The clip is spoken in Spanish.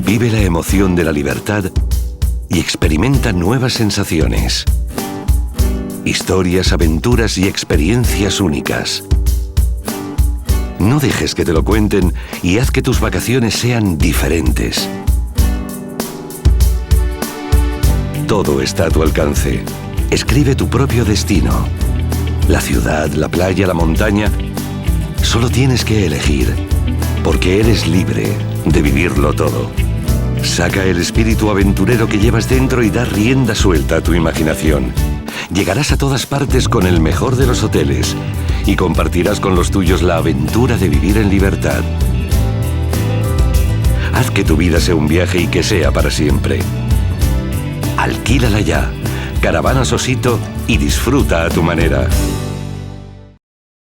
Vive la emoción de la libertad y experimenta nuevas sensaciones. Historias, aventuras y experiencias únicas. No dejes que te lo cuenten y haz que tus vacaciones sean diferentes. Todo está a tu alcance. Escribe tu propio destino. La ciudad, la playa, la montaña. Solo tienes que elegir, porque eres libre de vivirlo todo. Saca el espíritu aventurero que llevas dentro y da rienda suelta a tu imaginación. Llegarás a todas partes con el mejor de los hoteles y compartirás con los tuyos la aventura de vivir en libertad. Haz que tu vida sea un viaje y que sea para siempre. Alquílala ya. Caravanas Osito y disfruta a tu manera.